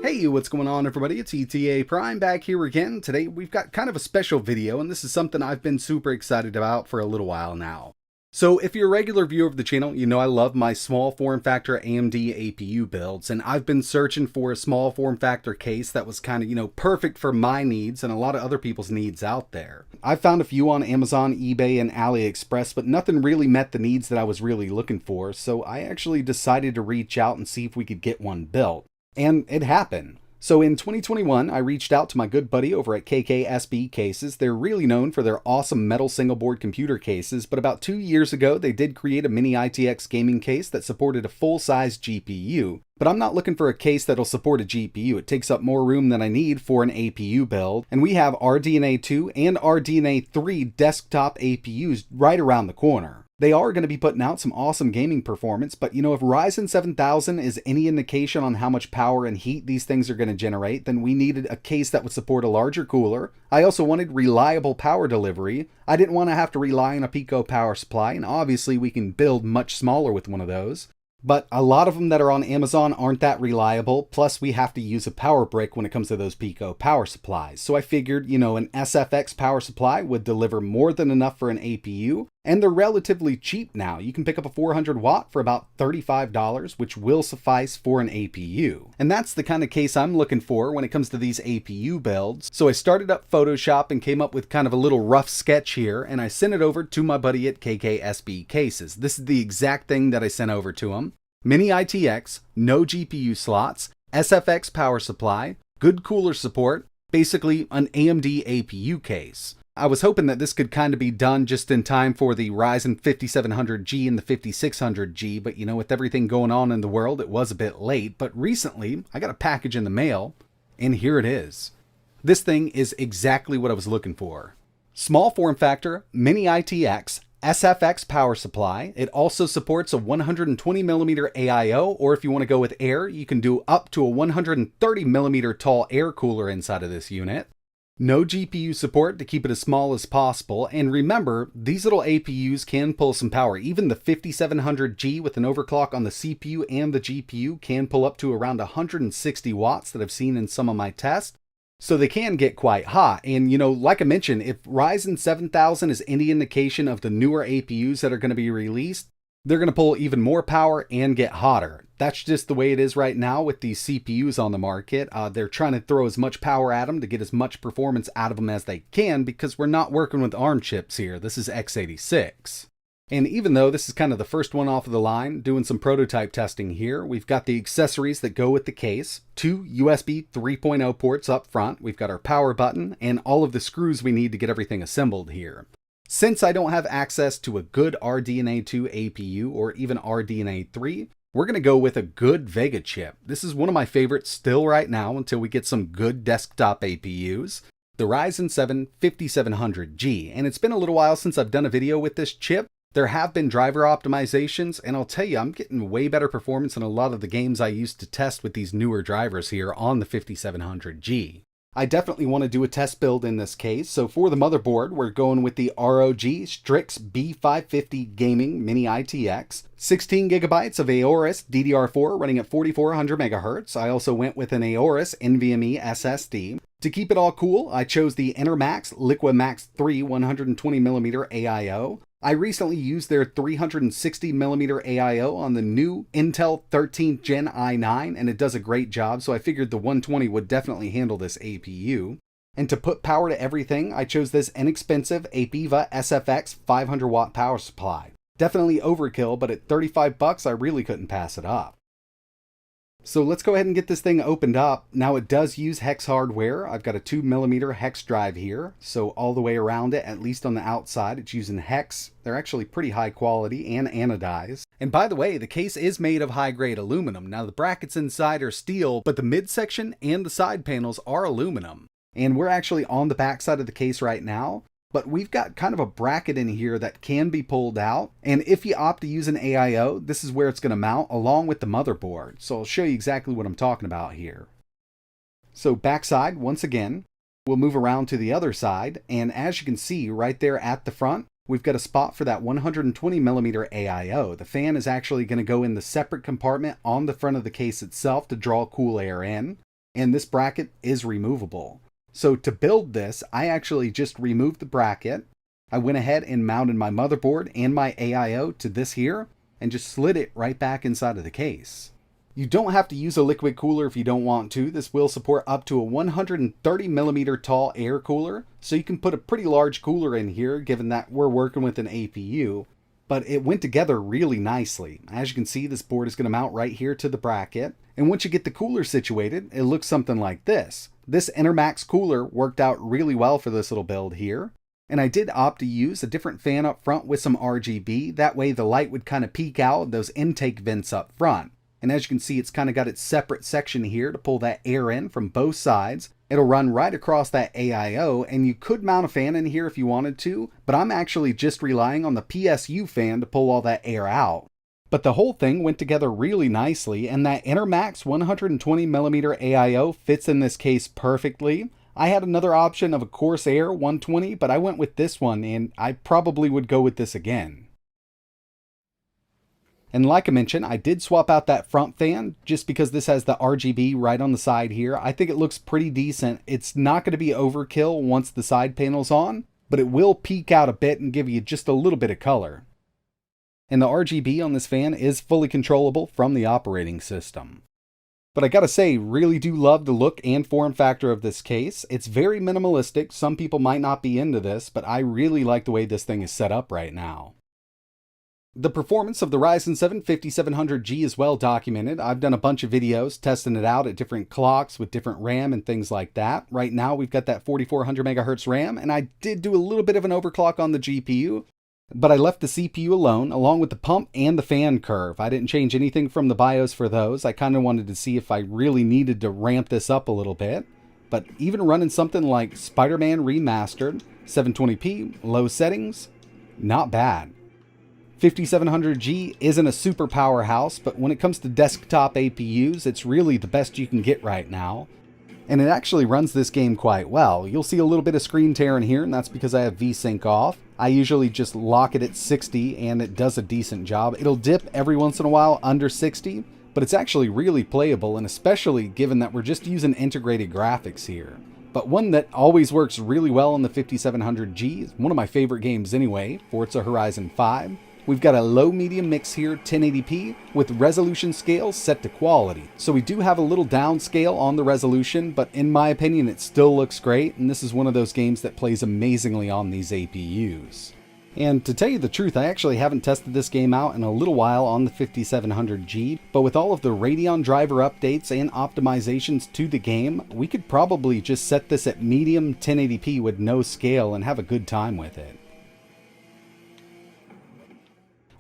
Hey, what's going on everybody? It's ETA Prime back here again. Today we've got kind of a special video, and this is something I've been super excited about for a little while now. So if you're a regular viewer of the channel, you know I love my small form factor AMD APU builds, and I've been searching for a small form factor case that was kind of, perfect for my needs and a lot of other people's needs out there. I found a few on Amazon, eBay, and AliExpress, but nothing really met the needs that I was really looking for, so I actually decided to reach out and see if we could get one built. And it happened. So in 2021, I reached out to my good buddy over at KKSB Cases. They're really known for their awesome metal single board computer cases, but about 2 years ago, they did create a mini ITX gaming case that supported a full-size GPU. But I'm not looking for a case that'll support a GPU. It takes up more room than I need for an APU build. And we have RDNA2 and RDNA3 Desktop APUs right around the corner. They are going to be putting out some awesome gaming performance, but if Ryzen 7000 is any indication on how much power and heat these things are going to generate, then we needed a case that would support a larger cooler. I also wanted reliable power delivery. I didn't want to have to rely on a Pico power supply, and obviously we can build much smaller with one of those. But a lot of them that are on Amazon aren't that reliable, plus we have to use a power brick when it comes to those Pico power supplies. So I figured, an SFX power supply would deliver more than enough for an APU, and they're relatively cheap now. You can pick up a 400 watt for about $35, which will suffice for an APU. And that's the kind of case I'm looking for when it comes to these APU builds. So I started up Photoshop and came up with kind of a little rough sketch here, and I sent it over to my buddy at KKSB Cases. This is the exact thing that I sent over to him. Mini ITX, no GPU slots, SFX power supply, good cooler support, basically an AMD APU case. I was hoping that this could kind of be done just in time for the Ryzen 5700G and the 5600G, but with everything going on in the world, it was a bit late. But recently, I got a package in the mail, and here it is. This thing is exactly what I was looking for. Small form factor, mini ITX, SFX power supply. It also supports a 120mm AIO, or if you want to go with air, you can do up to a 130mm tall air cooler inside of this unit. No GPU support to keep it as small as possible, and remember, these little APUs can pull some power. Even the 5700G with an overclock on the CPU and the GPU can pull up to around 160 watts that I've seen in some of my tests. So they can get quite hot. And like I mentioned, if Ryzen 7000 is any indication of the newer APUs that are going to be released, they're going to pull even more power and get hotter. That's just the way it is right now with these CPUs on the market. They're trying to throw as much power at them to get as much performance out of them as they can, because we're not working with ARM chips here. This is x86. And even though this is kind of the first one off of the line, doing some prototype testing here, we've got the accessories that go with the case, 2 USB 3.0 ports up front, we've got our power button, and all of the screws we need to get everything assembled here. Since I don't have access to a good RDNA2 APU or even RDNA3, we're going to go with a good Vega chip. This is one of my favorites still right now until we get some good desktop APUs. The Ryzen 7 5700G, and it's been a little while since I've done a video with this chip. There have been driver optimizations, and I'll tell you, I'm getting way better performance in a lot of the games I used to test with these newer drivers here on the 5700G. I definitely want to do a test build in this case, so for the motherboard, we're going with the ROG Strix B550 Gaming Mini ITX, 16GB of Aorus DDR4 running at 4400 MHz. I also went with an Aorus NVMe SSD. To keep it all cool, I chose the Enermax LiquiMax 3 120mm AIO. I recently used their 360mm AIO on the new Intel 13th Gen i9, and it does a great job, so I figured the 120 would definitely handle this APU. And to put power to everything, I chose this inexpensive APEVA SFX 500 watt power supply. Definitely overkill, but at $35, I really couldn't pass it up. So let's go ahead and get this thing opened up. Now it does use hex hardware. I've got a 2mm hex drive here, so all the way around it, at least on the outside, it's using hex. They're actually pretty high quality and anodized. And by the way, the case is made of high-grade aluminum. Now the brackets inside are steel, but the midsection and the side panels are aluminum. And we're actually on the back side of the case right now. But we've got kind of a bracket in here that can be pulled out. And if you opt to use an AIO, this is where it's going to mount along with the motherboard. So I'll show you exactly what I'm talking about here. So backside, once again, we'll move around to the other side. And as you can see right there at the front, we've got a spot for that 120mm AIO. The fan is actually going to go in the separate compartment on the front of the case itself to draw cool air in. and this bracket is removable. So to build this, I actually just removed the bracket. I went ahead and mounted my motherboard and my AIO to this here, and just slid it right back inside of the case. You don't have to use a liquid cooler if you don't want to. This will support up to a 130mm tall air cooler, so you can put a pretty large cooler in here given that we're working with an APU. But it went together really nicely. As you can see, this board is going to mount right here to the bracket, and once you get the cooler situated, it looks something like this. This Intermax cooler worked out really well for this little build here. And I did opt to use a different fan up front with some RGB. That way the light would kind of peek out those intake vents up front. And as you can see, it's kind of got its separate section here to pull that air in from both sides. It'll run right across that AIO, and you could mount a fan in here if you wanted to, but I'm actually just relying on the PSU fan to pull all that air out. But the whole thing went together really nicely, and that Intermax 120mm AIO fits in this case perfectly. I had another option of a Corsair 120, but I went with this one, and I probably would go with this again. And like I mentioned, I did swap out that front fan just because this has the RGB right on the side here. I think it looks pretty decent. It's not going to be overkill once the side panel's on, but it will peek out a bit and give you just a little bit of color. And the RGB on this fan is fully controllable from the operating system. But I gotta say, really do love the look and form factor of this case. It's very minimalistic. Some people might not be into this, but I really like the way this thing is set up right now. The performance of the Ryzen 7 5700G is well documented. I've done a bunch of videos testing it out at different clocks with different RAM and things like that. Right now we've got that 4400 MHz RAM, and I did do a little bit of an overclock on the GPU, but I left the CPU alone, along with the pump and the fan curve. I didn't change anything from the BIOS for those. I kind of wanted to see if I really needed to ramp this up a little bit. But even running something like Spider-Man Remastered, 720p, low settings, not bad. 5700G isn't a super powerhouse, but when it comes to desktop APUs, it's really the best you can get right now. And it actually runs this game quite well. You'll see a little bit of screen tear in here, and that's because I have VSync off. I usually just lock it at 60, and it does a decent job. It'll dip every once in a while under 60, but it's actually really playable, and especially given that we're just using integrated graphics here. But one that always works really well on the 5700G is one of my favorite games anyway, Forza Horizon 5. We've got a low-medium mix here, 1080p, with resolution scale set to quality. So we do have a little downscale on the resolution, but in my opinion it still looks great, and this is one of those games that plays amazingly on these APUs. And to tell you the truth, I actually haven't tested this game out in a little while on the 5700G, but with all of the Radeon driver updates and optimizations to the game, we could probably just set this at medium 1080p with no scale and have a good time with it.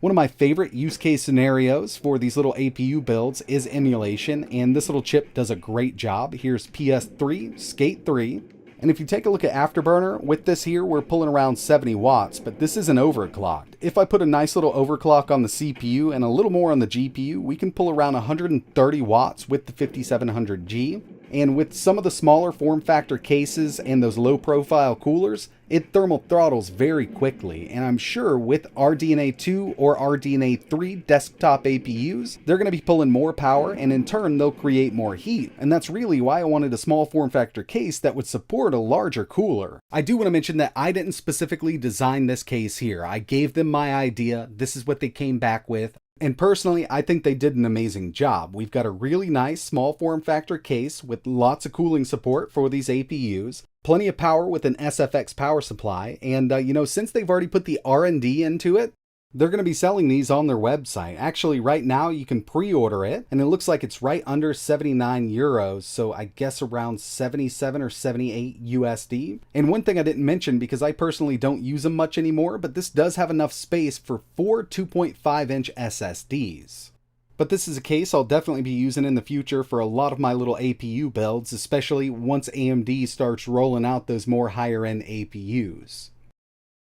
One of my favorite use case scenarios for these little APU builds is emulation, and this little chip does a great job. Here's PS3, Skate 3, and if you take a look at Afterburner, with this here we're pulling around 70 watts, but this isn't overclocked. If I put a nice little overclock on the CPU and a little more on the GPU, we can pull around 130 watts with the 5700G. And with some of the smaller form factor cases and those low profile coolers, it thermal throttles very quickly. And I'm sure with RDNA2 or RDNA3 Desktop APUs, they're going to be pulling more power, and in turn they'll create more heat. And that's really why I wanted a small form factor case that would support a larger cooler. I do want to mention that I didn't specifically design this case here. I gave them my idea. This is what they came back with. And personally, I think they did an amazing job. We've got a really nice small form factor case with lots of cooling support for these APUs, plenty of power with an SFX power supply, and since they've already put the R&D into it, they're going to be selling these on their website. Actually, right now you can pre-order it, and it looks like it's right under 79 euros, so I guess around 77 or 78 USD. And one thing I didn't mention, because I personally don't use them much anymore, but this does have enough space for 4 2.5-inch SSDs. But this is a case I'll definitely be using in the future for a lot of my little APU builds, especially once AMD starts rolling out those more higher-end APUs.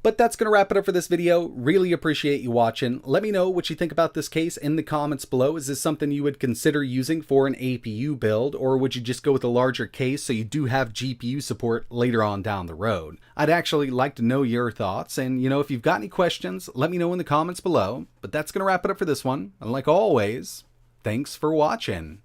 But that's going to wrap it up for this video. Really appreciate you watching. Let me know what you think about this case in the comments below. Is this something you would consider using for an APU build, or would you just go with a larger case so you do have GPU support later on down the road? I'd actually like to know your thoughts, and if you've got any questions, let me know in the comments below. But that's going to wrap it up for this one. And like always, thanks for watching.